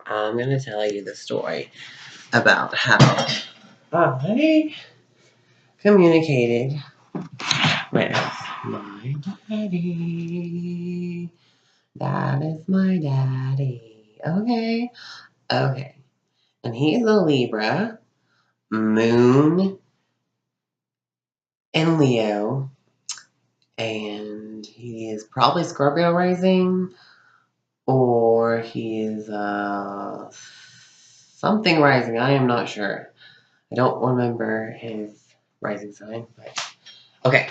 I'm going to tell you the story about how I communicated with my daddy. That is my daddy. Okay. Okay. And he's a Libra, Moon in Leo, and he is probably Scorpio rising, or he is something rising. I am not sure. I don't remember his rising sign, but okay.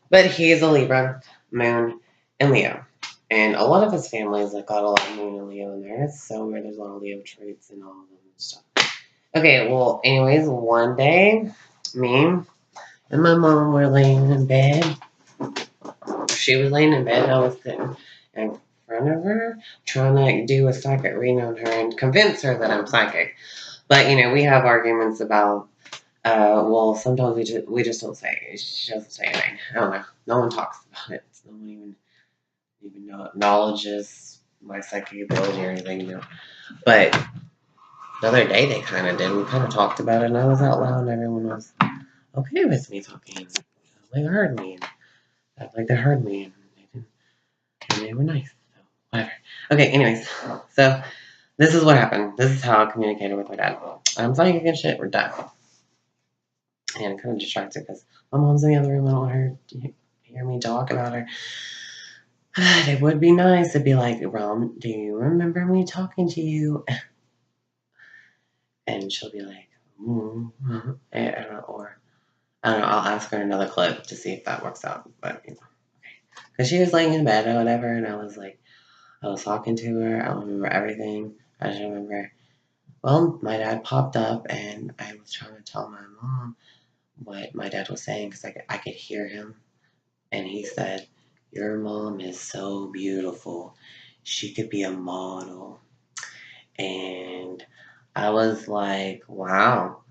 But he's a Libra, Moon, and Leo. And a lot of his families have got a lot of Moon and Leo in there. It's so weird. There's a lot of Leo traits and all of them and stuff. Okay, well, anyways, one day, me and my mom were laying in bed. She was laying in bed, and I was sitting in front of her, trying to do a psychic reading on her and convince her that I'm psychic. But, we have arguments about, well, sometimes we just don't say. She doesn't say anything. I don't know. No one talks about it. No one even acknowledges my psychic ability or anything, But the other day they kind of did. We kind of talked about it, and I was out loud, and everyone was okay with me talking. They heard me, and act like they heard me, and they were nice. So whatever. Okay. Anyways, so this is what happened. This is how I communicated with my dad. I'm psychic and shit. We're done. And I'm kind of distracted because my mom's in the other room. I don't want her to hear me talk about her. It would be nice to be like, Rom, do you remember me talking to you? And she'll be like, or I don't know, I'll ask her another clip to see if that works out. But, okay. Because she was laying in bed or whatever, and I was talking to her. I don't remember everything. I just remember, well, my dad popped up, and I was trying to tell my mom what my dad was saying because I could hear him. And he said, your mom is so beautiful. She could be a model. And I was like, wow,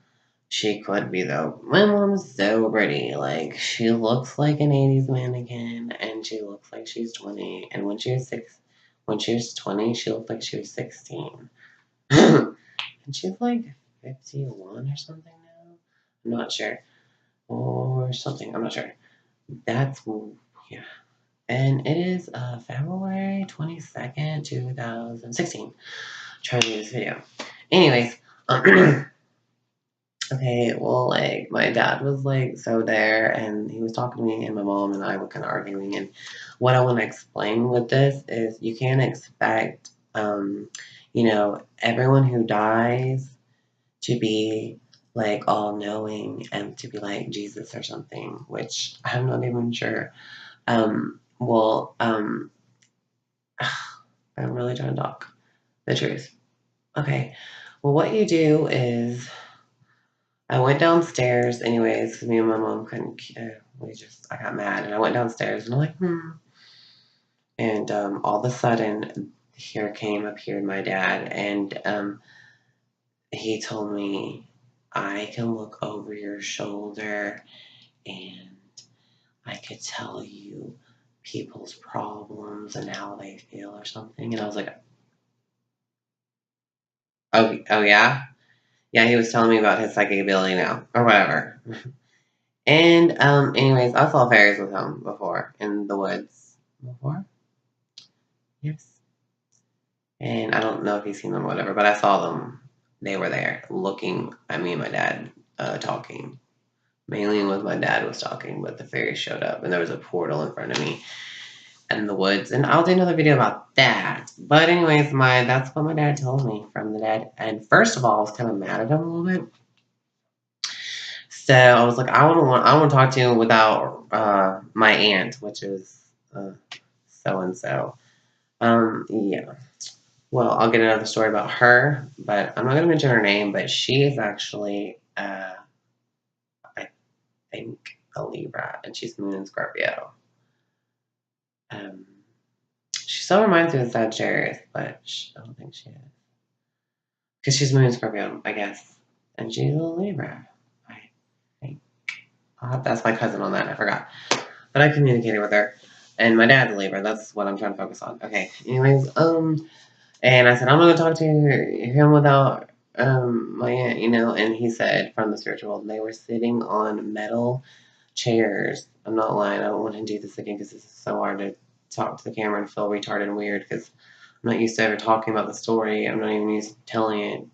she could be though. My mom's so pretty. Like, she looks like an 80s mannequin, and she looks like she's 20. And when she was 20, she looked like she was 16. And she's like 51 or something now. I'm not sure. Or something. I'm not sure. Yeah. And it is February 22nd, 2016. Trying to do this video. Anyways, okay, well, like, my dad was, like, so there, and he was talking to me, and my mom and I were kind of arguing, and what I want to explain with this is you can't expect, everyone who dies to be, like, all-knowing and to be like Jesus or something, which I'm not even sure. Well, I'm really trying to talk the truth. Okay, well, what you do is, I went downstairs anyways because me and my mom couldn't. I got mad and I went downstairs and I'm like, And all of a sudden, here appeared my dad, and he told me, I can look over your shoulder and I could tell you people's problems and how they feel or something. And I was like, oh yeah? Yeah, he was telling me about his psychic ability now, or whatever. And anyways, I saw fairies with him before in the woods. Before? Yes. And I don't know if he's seen them or whatever, but I saw them. They were there looking at me and my dad talking. Mainly when my dad was talking, but the fairies showed up and there was a portal in front of me in the woods. And I'll do another video about that. But anyways, that's what my dad told me from the dead. And first of all, I was kind of mad at him a little bit. So I was like, I want to talk to him without my aunt, which is so and so. Yeah. Well, I'll get another story about her, but I'm not going to mention her name. But she is actually, I think, a Libra, and she's Moon in Scorpio. She still reminds me of Sagittarius, but I don't think she is, because she's Moon in Scorpio, I guess, and she's a Libra. I think. I'll have to ask my cousin on that. I forgot, but I communicated with her, and my dad's a Libra. That's what I'm trying to focus on. Okay. Anyways, And I said, I'm not going to talk to him without my aunt, and he said from the spiritual world, they were sitting on metal chairs. I'm not lying. I don't want to do this again because it's so hard to talk to the camera and feel retarded and weird because I'm not used to ever talking about the story. I'm not even used to telling it.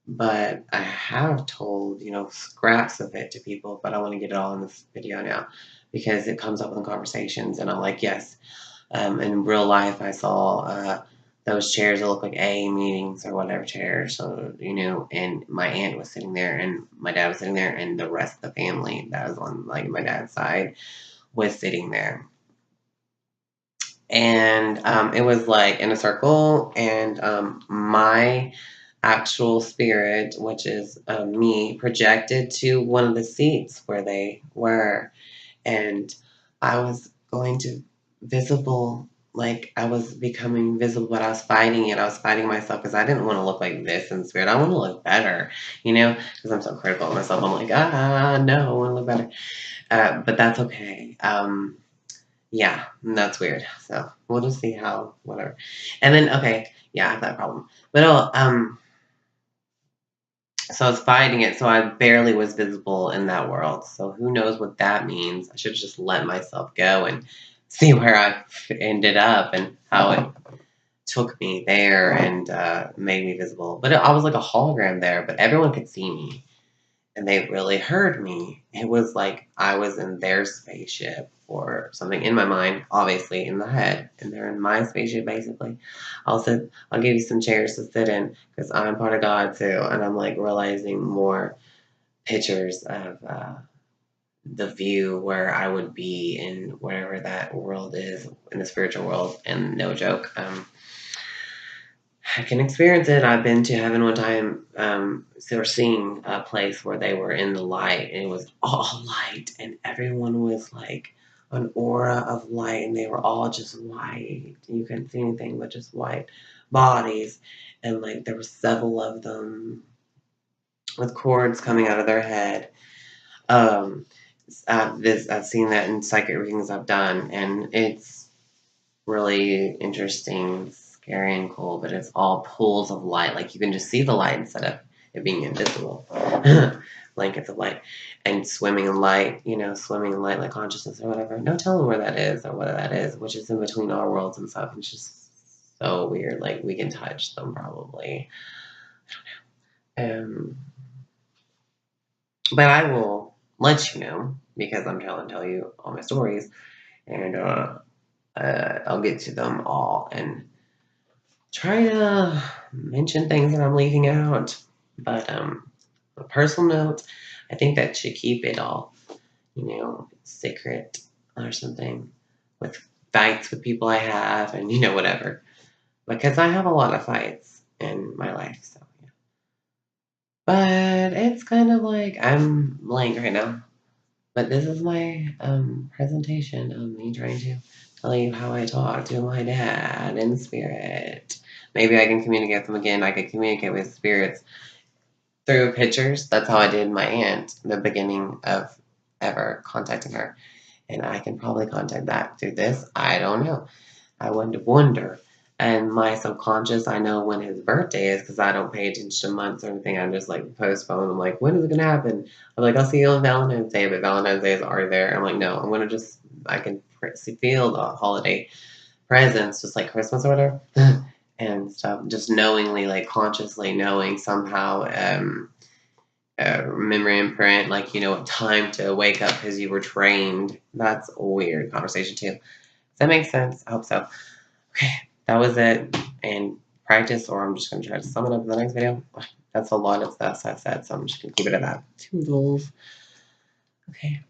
But I have told, scraps of it to people, but I want to get it all in this video now because it comes up in conversations and I'm like, yes. In real life, I saw those chairs that look like A meetings or whatever chairs. So, and my aunt was sitting there and my dad was sitting there and the rest of the family that was on like my dad's side was sitting there. And it was like in a circle and my actual spirit, which is me, projected to one of the seats where they were. And I was going to visible, like I was becoming visible, but I was fighting it. I was fighting myself because I didn't want to look like this in spirit. I want to look better, because I'm so critical of myself. I'm like, no, I want to look better. But that's okay. Yeah, that's weird. So we'll just see how, whatever. And then, okay, yeah, I have that problem. But, so I was fighting it, so I barely was visible in that world. So who knows what that means? I should have just let myself go and see where I ended up and how it took me there and made me visible. But I was like a hologram there, but everyone could see me and they really heard me. It was like I was in their spaceship or something in my mind, obviously in the head, and they're in my spaceship basically. I'll give you some chairs to sit in because I'm part of God too, and I'm like realizing more pictures of the view where I would be in whatever that world is in the spiritual world. And no joke, I can experience it. I've been to heaven one time, so we're seeing a place where they were in the light, and it was all light, and everyone was like an aura of light, and they were all just white. You couldn't see anything but just white bodies, and like there were several of them with cords coming out of their head. Um, I've seen that in psychic readings I've done, and it's really interesting, scary, and cool, but it's all pools of light. Like you can just see the light instead of it being invisible. Blankets of light and swimming in light, swimming in light like consciousness or whatever. No telling where that is or what that is, which is in between our worlds and stuff. It's just so weird. Like we can touch them probably. I don't know. But I will let you know because I'm trying to tell you all my stories and I'll get to them all and try to mention things that I'm leaving out. But on a personal note, I think that should keep it all, secret or something with fights with people I have and, whatever. Because I have a lot of fights in my life, so yeah. But it's kind of like I'm blank right now. But this is my presentation of me trying to tell you how I talk to my dad in spirit. Maybe I can communicate with them again. I could communicate with spirits through pictures. That's how I did my aunt, the beginning of ever contacting her. And I can probably contact that through this. I don't know. I wonder. And my subconscious, I know when his birthday is because I don't pay attention to months or anything. I'm just like postpone. I'm like, when is it gonna happen? I'm like, I'll see you on Valentine's Day, but Valentine's Day is already there. I'm like, no, I can feel the holiday presents, just like Christmas or whatever, and stuff. Just knowingly, like consciously knowing somehow, memory imprint, like time to wake up because you were trained. That's a weird conversation too. Does that make sense? I hope so. Okay, that was it. And practice, or I'm just going to try to sum it up in the next video. That's a lot of stuff I said, so I'm just going to keep it at that. Toodles. Okay.